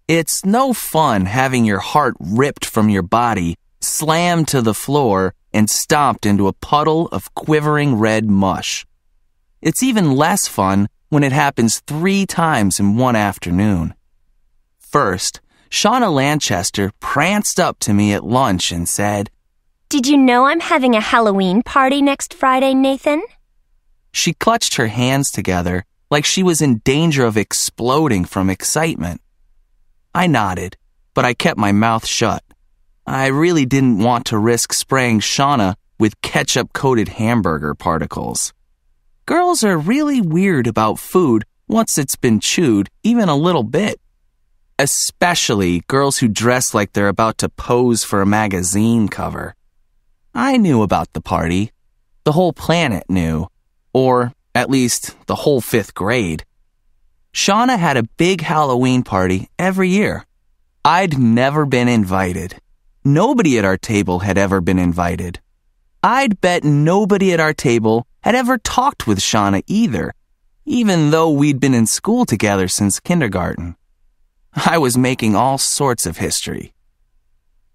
It's no fun having your heart ripped from your body, slammed to the floor, and stomped into a puddle of quivering red mush. It's even less fun when it happens 3 times in one afternoon. First, Shauna Lanchester pranced up to me at lunch and said, "Did you know I'm having a Halloween party next Friday, Nathan?" She clutched her hands together like she was in danger of exploding from excitement. I nodded, but I kept my mouth shut. I really didn't want to risk spraying Shauna with ketchup-coated hamburger particles. Girls are really weird about food once it's been chewed even a little bit. Especially girls who dress like they're about to pose for a magazine cover. I knew about the party. The whole planet knew. Or, at least, the whole 5th grade. Shauna had a big Halloween party every year. I'd never been invited. Nobody at our table had ever been invited. I'd bet nobody at our table had ever talked with Shauna either, even though we'd been in school together since kindergarten. I was making all sorts of history.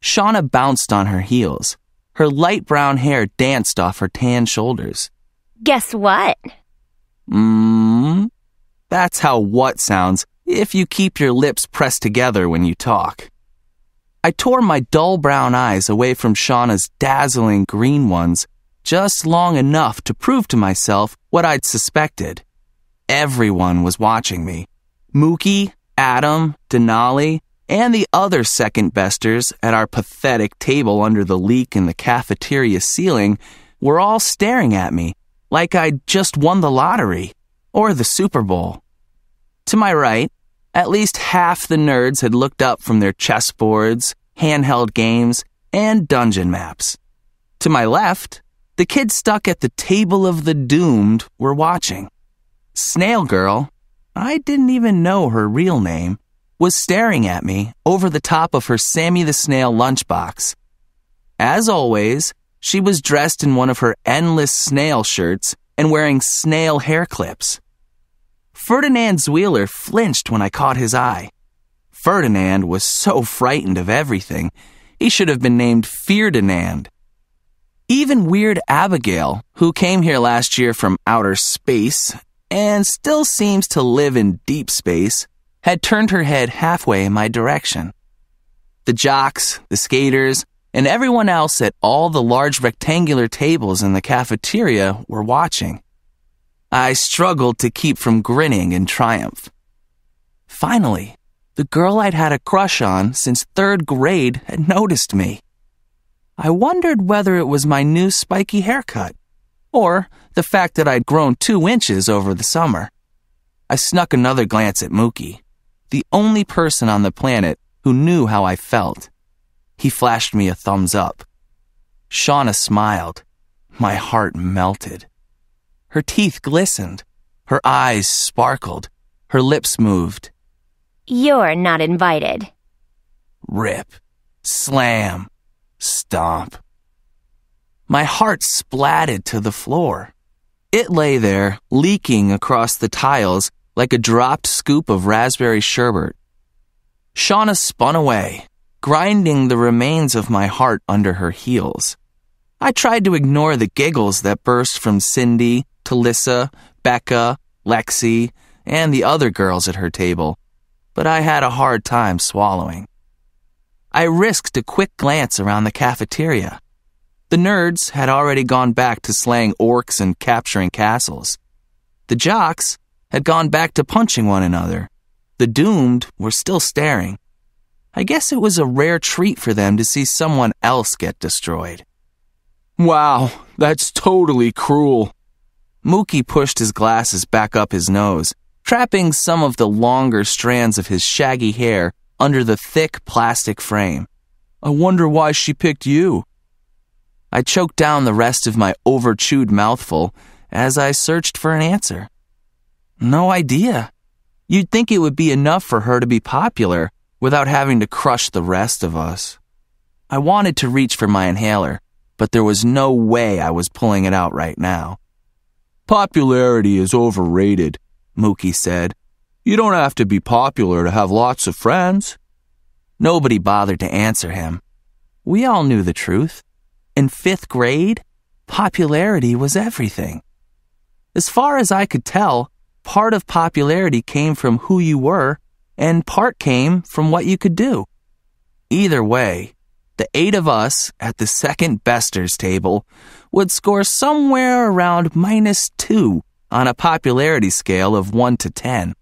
Shauna bounced on her heels. Her light brown hair danced off her tan shoulders. Guess what? That's how what sounds if you keep your lips pressed together when you talk. I tore my dull brown eyes away from Shauna's dazzling green ones just long enough to prove to myself what I'd suspected. Everyone was watching me. Mookie, Adam, Denali, and the other second-besters at our pathetic table under the leak in the cafeteria ceiling were all staring at me like I'd just won the lottery or the Super Bowl. To my right, at least half the nerds had looked up from their chessboards, handheld games, and dungeon maps. To my left, the kids stuck at the table of the doomed were watching. Snail Girl, I didn't even know her real name, was staring at me over the top of her Sammy the Snail lunchbox. As always, she was dressed in one of her endless snail shirts and wearing snail hair clips. Ferdinand Wheeler flinched when I caught his eye. Ferdinand was so frightened of everything, he should have been named Ferdinand. Even Weird Abigail, who came here last year from outer space and still seems to live in deep space, had turned her head halfway in my direction. The jocks, the skaters, and everyone else at all the large rectangular tables in the cafeteria were watching. I struggled to keep from grinning in triumph. Finally, the girl I'd had a crush on since 3rd grade had noticed me. I wondered whether it was my new spiky haircut, or the fact that I'd grown 2 inches over the summer. I snuck another glance at Mookie, the only person on the planet who knew how I felt. He flashed me a thumbs up. Shauna smiled. My heart melted. Her teeth glistened. Her eyes sparkled. Her lips moved. "You're not invited." Rip. Slam. Stomp. My heart splatted to the floor. It lay there, leaking across the tiles like a dropped scoop of raspberry sherbet. Shauna spun away, grinding the remains of my heart under her heels. I tried to ignore the giggles that burst from Cindy, Talissa, Becca, Lexi, and the other girls at her table, but I had a hard time swallowing. I risked a quick glance around the cafeteria. The nerds had already gone back to slaying orcs and capturing castles. The jocks had gone back to punching one another. The doomed were still staring. I guess it was a rare treat for them to see someone else get destroyed. "Wow, that's totally cruel." Mookie pushed his glasses back up his nose, trapping some of the longer strands of his shaggy hair under the thick plastic frame. "I wonder why she picked you." I choked down the rest of my over-chewed mouthful as I searched for an answer. No idea. You'd think it would be enough for her to be popular without having to crush the rest of us. I wanted to reach for my inhaler, but there was no way I was pulling it out right now. "Popularity is overrated," Mookie said. "You don't have to be popular to have lots of friends. Nobody bothered to answer him. We all knew the truth. In 5th grade, popularity was everything. As far as I could tell, part of popularity came from who you were, and part came from what you could do. Either way, the 8 of us at the second besters table would score somewhere around -2 on a popularity scale of 1 to 10.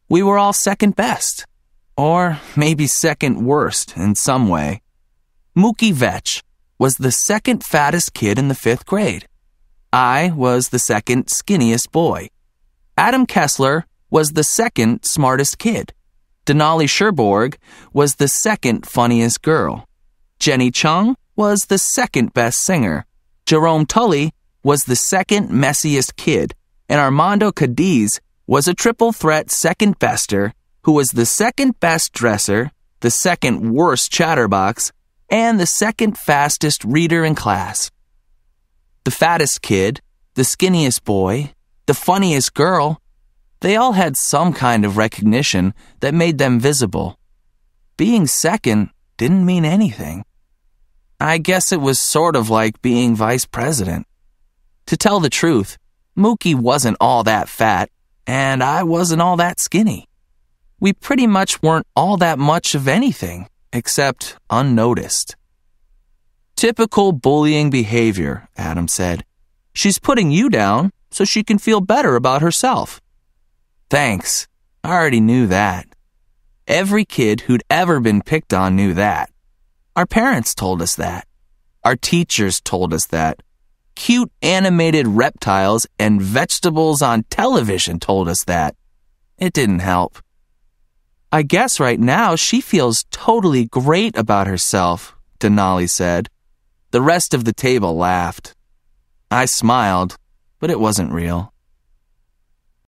We were all second best, or maybe second worst in some way. Mookie Vetch was the second fattest kid in the 5th grade. I was the second skinniest boy. Adam Kessler was the second smartest kid. Denali Sherborg was the second funniest girl. Jenny Chung was the second best singer. Jerome Tully was the second messiest kid. And Armando Cadiz was a triple threat second bester who was the second best dresser, the second worst chatterbox, and the second fastest reader in class. The fattest kid, the skinniest boy, the funniest girl, they all had some kind of recognition that made them visible. Being second didn't mean anything. I guess it was sort of like being vice president. To tell the truth, Mookie wasn't all that fat, and I wasn't all that skinny. We pretty much weren't all that much of anything, except unnoticed. Typical bullying behavior, Adam said. She's putting you down so she can feel better about herself. Thanks. I already knew that. Every kid who'd ever been picked on knew that. Our parents told us that. Our teachers told us that. Cute animated reptiles and vegetables on television told us that. It didn't help. I guess right now she feels totally great about herself, Denali said. The rest of the table laughed. I smiled, but it wasn't real.